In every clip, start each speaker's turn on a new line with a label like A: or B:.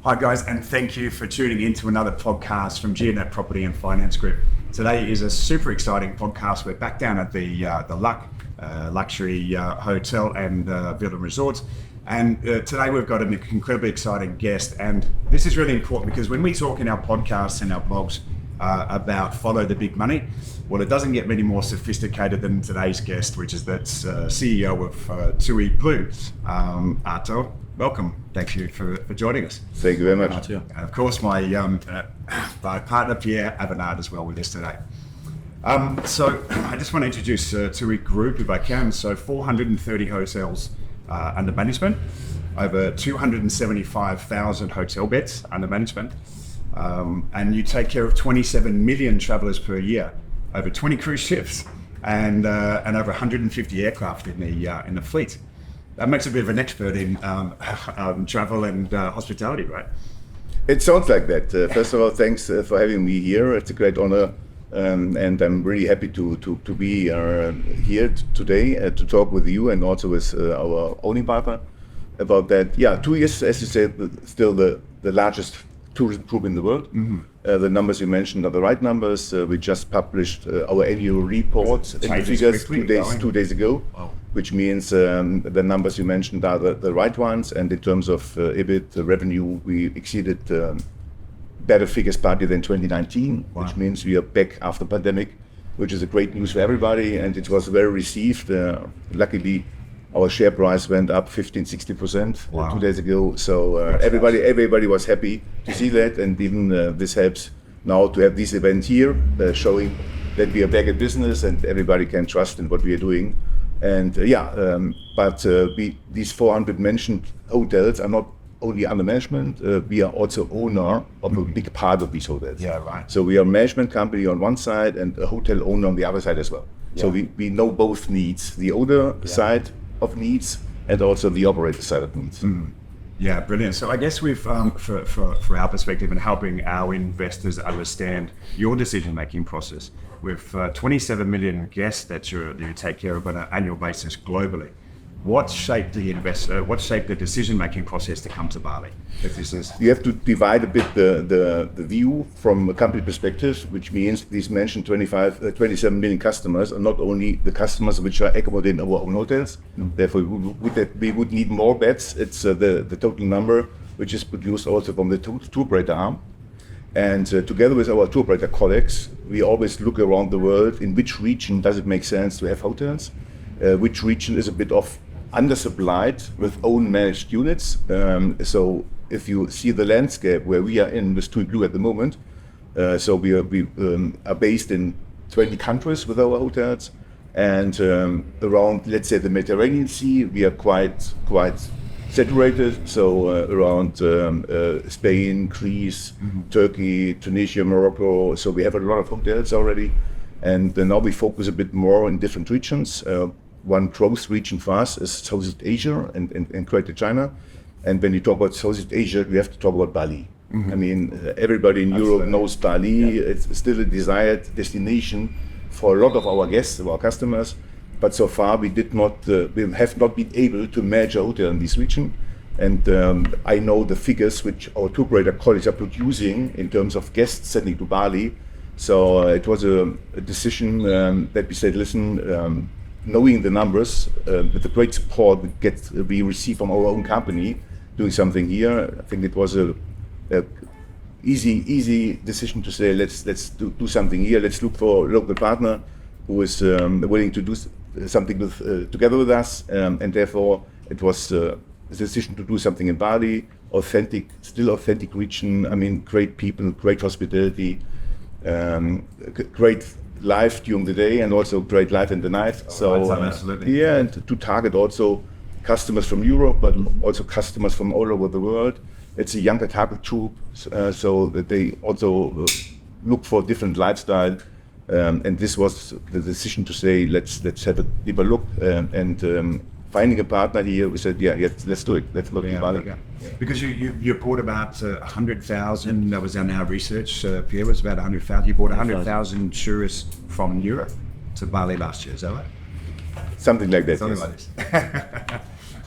A: Hi guys, and thank you for tuning in to another podcast from GNet Property and Finance Group. Today is a super exciting podcast. We're back down at the Luc luxury hotel and villa resorts. And today we've got an incredibly exciting guest. And this is really important because when we talk in our podcasts and our blogs about follow the big money, well, it doesn't get any more sophisticated than today's guest, which is that CEO of TUI Blue, Artur. Welcome. Thank you for joining us.
B: Thank you very much.
A: Artur. And of course, my partner Pierre, Avenard, as well with us today. So I just want to introduce TUI Group, if I can. So 430 hotels under management, over 275,000 hotel beds under management, and you take care of 27 million travellers per year, over 20 cruise ships, and over 150 aircraft in the fleet. That makes a bit of an expert in travel and hospitality, right?
B: It sounds like that. First of all, thanks for having me here. It's a great honor, and I'm really happy to be here today to talk with you and also with our owning partner about that. Yeah, 2 years, as you said, still the largest tourism group in the world. Mm-hmm. The numbers you mentioned are the right numbers. We just published our annual report and the figures 2 days ago. Wow. Which means the numbers you mentioned are the right ones, and in terms of EBIT, the revenue, we exceeded better figures partly than 2019, wow. Which means we are back after pandemic, which is a great news for everybody, and it was well received. Luckily, our share price went up 15-60% wow. 2 days ago, so everybody was happy to see that, and even this helps now to have this event here, showing that we are back in business and everybody can trust in what we are doing. And these 400 mentioned hotels are not only under management, we are also owner of a big part of these hotels.
A: Yeah, right.
B: So we are a management company on one side and a hotel owner on the other side as well. Yeah. So we know both needs, the owner side of needs and also the operator side of needs. Mm.
A: Yeah, brilliant. So I guess we've, for our perspective and helping our investors understand your decision-making process, with 27 million guests that you take care of on an annual basis globally, what shaped the decision-making process to come to Bali?
B: You have to divide a bit the view from a company perspective, which means these mentioned 27 million customers are not only the customers which are accommodated in our own hotels. Therefore, we would need more beds. It's the total number, which is produced also from the tour operator arm. And together with our tour operator colleagues, we always look around the world in which region does it make sense to have hotels, which region is a bit of undersupplied with own managed units. So if you see the landscape where we are in with TUI Blue at the moment, so we are based in 20 countries with our hotels, and around, let's say, the Mediterranean Sea, we are quite saturated. So around Spain, Greece, mm-hmm. Turkey, Tunisia, Morocco. So we have a lot of hotels already, and now we focus a bit more in different regions. One growth region for us is Southeast Asia and Greater China. And when you talk about Southeast Asia, we have to talk about Bali. Mm-hmm. I mean, everybody in Europe knows Bali. Yeah. It's still a desired destination for a lot of our guests, our customers. But so far, we have not been able to manage a hotel in this region. And I know the figures which our tour operator colleagues are producing in terms of guests sending to Bali. So it was a decision that we said, listen, knowing the numbers, with the great support we receive from our own company, doing something here, I think it was a easy decision to say, let's do something here. Let's look for a local partner who is willing to do something together with us, and therefore it was a decision to do something in Bali, still authentic region. I mean, great people, great hospitality, great life during the day, and also great life in the night.
A: Absolutely.
B: Yeah, and to target also customers from Europe, but also customers from all over the world. It's a younger target group, so that they also look for different lifestyle. And this was the decision to say, let's have a deeper look, and finding a partner here, we said, let's do it. Let's look at Bali.
A: Yeah. Because you bought about 100,000. That was in our research. Pierre was about 100,000. You bought 100,000 tourists from Europe to Bali last year. Is that right?
B: Something like that.
A: Something like this.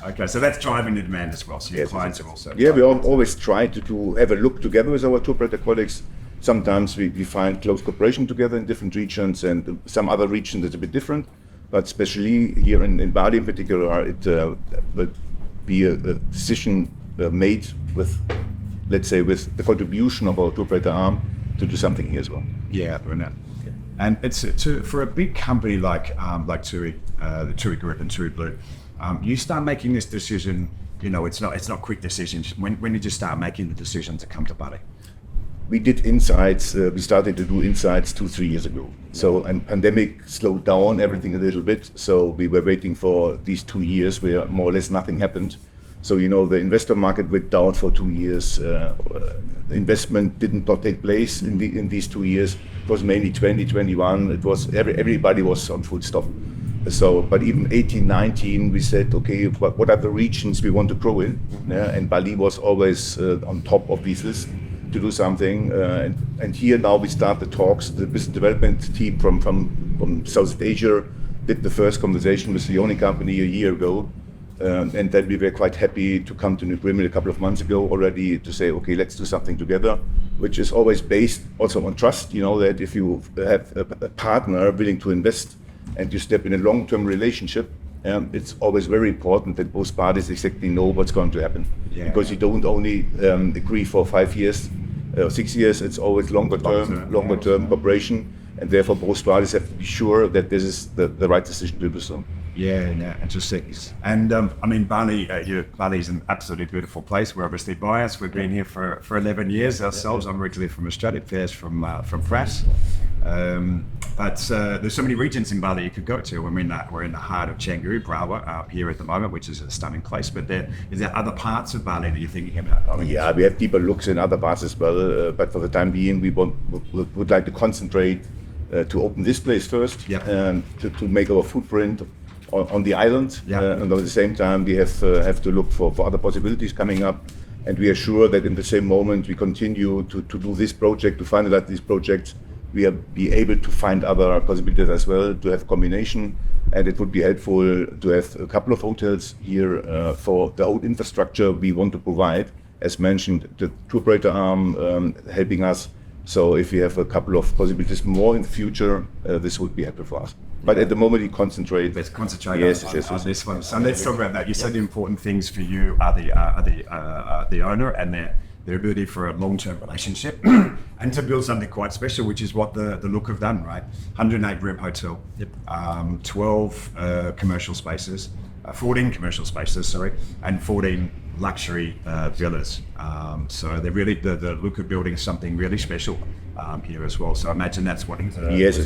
A: Okay, so that's driving the demand as well. So your clients are also.
B: Yeah, we always try to have a look together with our tour operator colleagues. Sometimes we find close cooperation together in different regions, and some other regions it's a bit different. But especially here in Bali in particular, it will be a decision made with, let's say, with the contribution of our tour operator arm to do something here as well.
A: Yeah, brilliant. And it's for a big company like TUI, the TUI Group and TUI Blue. You start making this decision. You know, it's not quick decisions. When did you start making the decision to come to Bali?
B: We did insights. We started to do insights 2-3 years ago. So, and pandemic slowed down everything a little bit. So we were waiting for these 2 years where more or less nothing happened. So the investor market went down for 2 years. The investment did not take place in these 2 years. It was mainly 2021. It was everybody was on full stop. So, but even 18, 19, we said, okay, what are the regions we want to grow in? Yeah, and Bali was always on top of this list to do something. And here now we start the talks. The business development team from Southeast Asia did the first conversation with the owning company a year ago. And then we were quite happy to come to an agreement a couple of months ago already to say, okay, let's do something together, which is always based also on trust. That if you have a partner willing to invest and you step in a long-term relationship, it's always very important that both parties exactly know what's going to happen. Because you don't only agree for 5 years or 6 years, it's always longer term cooperation, and therefore both parties have to be sure that this is the right decision to do so.
A: Yeah, interesting. And I mean, Bali is an absolutely beautiful place. We're obviously biased. We've been here for 11 years ourselves. I'm originally from Australia, Pierre's from France. But there's so many regions in Bali you could go to. We're in the heart of Canggu, Berawa, here at the moment, which is a stunning place. But is there other parts of Bali that you're thinking about?
B: Yeah, we have deeper looks in other parts as well. But for the time being, we would like to concentrate to open this place first, to make our footprint on the island, and at the same time we have to look for other possibilities coming up, and we are sure that in the same moment we continue to do this project, to finalize these projects, we will be able to find other possibilities as well, to have combination, and it would be helpful to have a couple of hotels here for the old infrastructure we want to provide, as mentioned, the tour operator arm helping us. So if we have a couple of possibilities more in the future, this would be helpful for us. But at the moment, we concentrate.
A: Let's concentrate on this one. So let's talk about that. You said the important things for you are the owner and their ability for a long-term relationship and to build something quite special, which is what the Luc have done, right? 108-room hotel, 12 commercial spaces, 14 commercial spaces, sorry, and 14 luxury villas. So they're really the Luc are building something really special here as well. So I imagine that's what is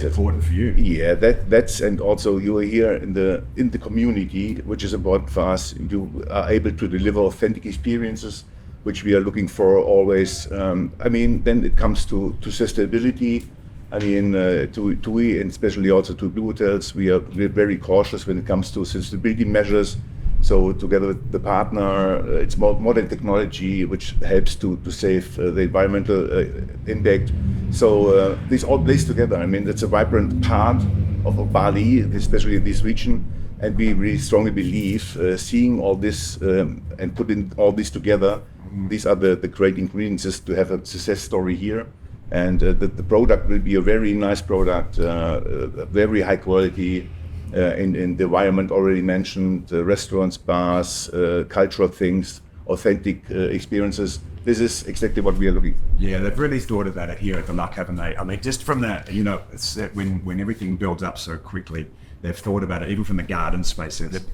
A: important for you.
B: Yeah, that's and also you are here in the community, which is important for us. You are able to deliver authentic experiences, which we are looking for always. I mean, then it comes to sustainability. I mean, TUI and especially also to Blue Hotels, we're very cautious when it comes to sustainability measures. So together with the partner, it's more modern technology which helps to save the environmental impact. So this all plays together. I mean, it's a vibrant part of Bali, especially in this region. And we really strongly believe seeing all this and putting all this together, these are the great ingredients to have a success story here. And the product will be a very nice product, very high quality. In the environment already mentioned, restaurants, bars, cultural things, authentic experiences. This is exactly what we are looking for.
A: Yeah, they've really thought about it here at the Luc, haven't they? I mean, just from that, it's that when everything builds up so quickly, they've thought about it, even from the garden spaces,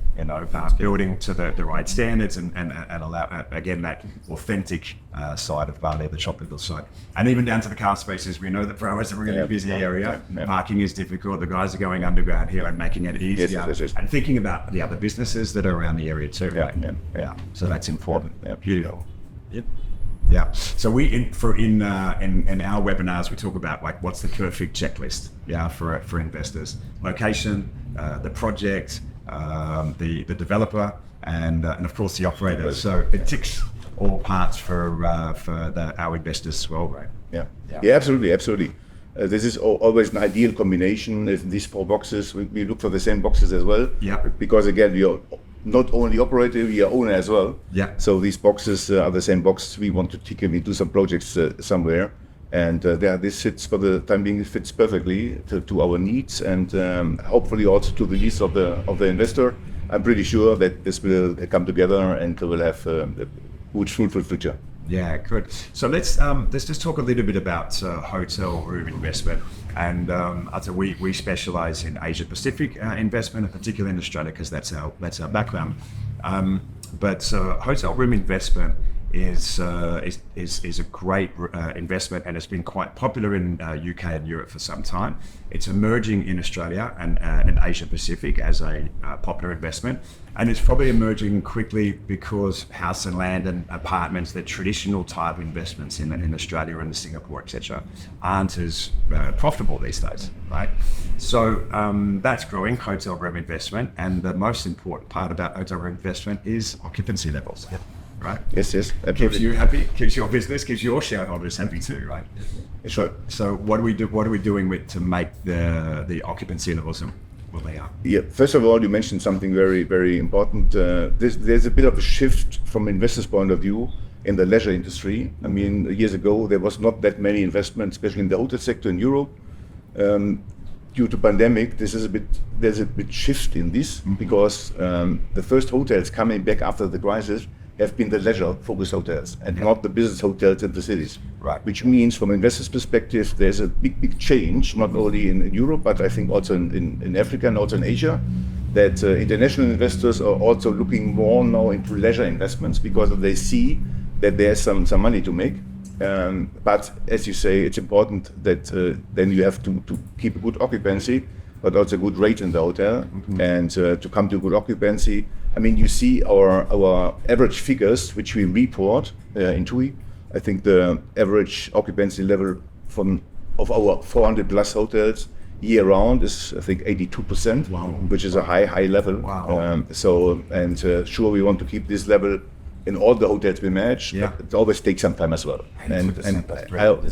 A: building to the right standards and allow, again, that authentic side of Bali, the tropical side. And even down to the car spaces, we know that Berawa is a really busy area. Parking is difficult. The guys are going underground here and making it easier. Yes. And thinking about the other businesses that are around the area too. So that's important. Beautiful. Yep. Yeah. So in our webinars we talk about like what's the perfect checklist, for investors: location, the project, the developer, and of course the operator. So it ticks all parts for our investors as well, right?
B: Yeah, absolutely. This is always an ideal combination. If these 4 boxes, we look for the same boxes as well.
A: Yeah.
B: Because again, we are not only operator, we are owner as well.
A: Yeah.
B: So these boxes are the same boxes we want to take and we do some projects somewhere. And this fits for the time being, it fits perfectly to our needs and hopefully also to the needs of the investor. I'm pretty sure that this will come together and will have a good, fruitful future.
A: Yeah, good. So let's just talk a little bit about hotel room investment. And we specialize in Asia Pacific investment, and particularly in Australia, because that's our background. But hotel room investment is a great investment, and it's been quite popular in UK and Europe for some time. It's emerging in Australia and Asia Pacific as a popular investment, and it's probably emerging quickly because house and land and apartments, the traditional type investments in Australia and Singapore, etc., aren't as profitable these days, right? So that's growing, hotel room investment, and the most important part about hotel room investment is occupancy levels. Yep. Right?
B: Yes, absolutely.
A: Keeps you happy, keeps your business, keeps your shareholders happy too, right?
B: Sure.
A: So what are we doing to make the occupancy levels what they are?
B: Yeah. First of all, you mentioned something very, very important. There's a bit of a shift from investors' point of view in the leisure industry. I mean, years ago there was not that many investments, especially in the hotel sector in Europe. Due to pandemic, there's a bit shift in this because the first hotels coming back after the crisis have been the leisure-focused hotels and not the business hotels in the cities.
A: Right.
B: Which means, from investors' perspective, there's a big change, not only in Europe, but I think also in Africa and also in Asia, that international investors are also looking more now into leisure investments because they see that there's some money to make. But as you say, it's important that then you have to keep a good occupancy, but also a good rate in the hotel, and to come to good occupancy. I mean, you see our average figures, which we report in TUI. I think the average occupancy level of our 400 plus hotels year round is, I think, 82%,
A: wow.
B: Which is a high level.
A: Wow.
B: Sure, we want to keep this level in all the hotels we manage,
A: yeah.
B: but it always takes some time as well. And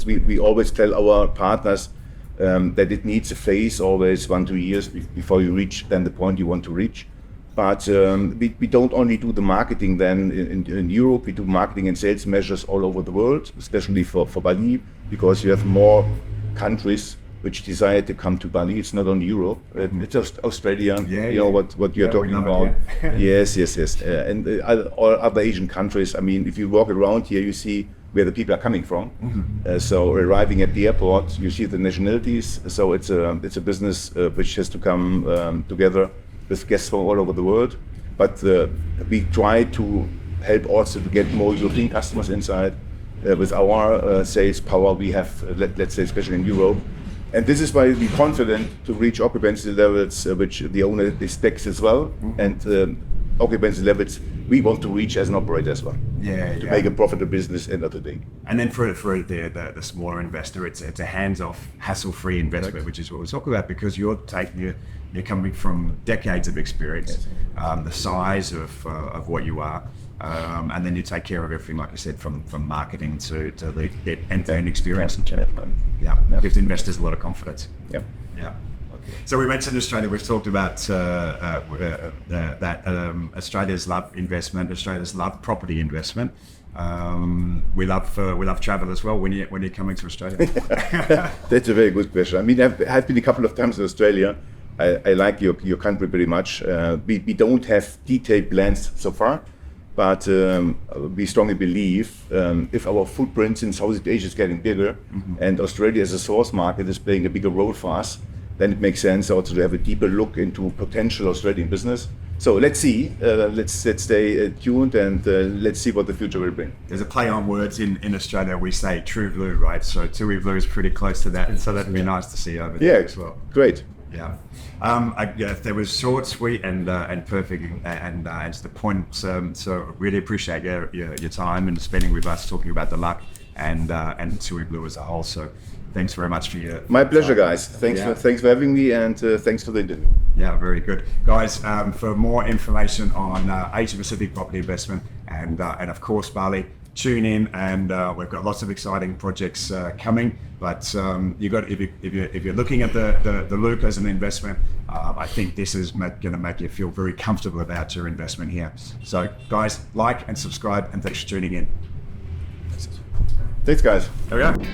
B: we always tell our partners that it needs a phase, always 1-2 years before you reach then the point you want to reach. But we don't only do the marketing then in Europe, we do marketing and sales measures all over the world, especially for Bali, because you have more countries which desire to come to Bali. It's not only Europe, it's just Australia, you know what you're talking about. Yes. And all other Asian countries. I mean, if you walk around here, you see where the people are coming from. So arriving at the airport, you see the nationalities. So it's a business which has to come together with guests from all over the world. But we try to help also to get more European customers inside with our sales power we have, let's say, especially in Europe. And this is why we're confident to reach occupancy levels which the owner expects as well, and occupancy levels we want to reach as an operator as well. To make a profitable business end of the day.
A: And then for the smaller investor, it's a hands-off, hassle-free investment, which is what we're talking about, because you're coming from decades of experience, the size of what you are. And then you take care of everything, like I said, from marketing to the end-to-end experience. Gives investors a lot of confidence.
B: Yeah.
A: Okay. So we mentioned Australia. We've talked about that Australia's love investment. Australia's love property investment. We love travel as well. When you're coming to Australia.
B: That's a very good question. I mean, I've been a couple of times in Australia. I like your country very much. We don't have detailed plans so far. But we strongly believe if our footprint in Southeast Asia is getting bigger and Australia as a source market is playing a bigger role for us, then it makes sense also to have a deeper look into potential Australian business. So let's see. Let's stay tuned and let's see what the future will bring.
A: There's a play on words in Australia. We say True Blue, right? So TUI Blue is pretty close to that. So that'd be nice to see over there as well.
B: Great.
A: Yeah. There was short, sweet, and perfect, and to the point. So really appreciate your time and spending with us talking about the Luc and TUI Blue as a whole. So thanks very much for your.
B: My pleasure, guys. Thanks for having me, and thanks for the interview.
A: Yeah, very good, guys. For more information on Asia Pacific property investment and of course Bali, tune in, and we've got lots of exciting projects coming. But you got if you're looking at the Luc as an investment, I think this is going to make you feel very comfortable about your investment here. So guys, like and subscribe, and thanks for tuning in.
B: Thanks, guys.
A: There we go.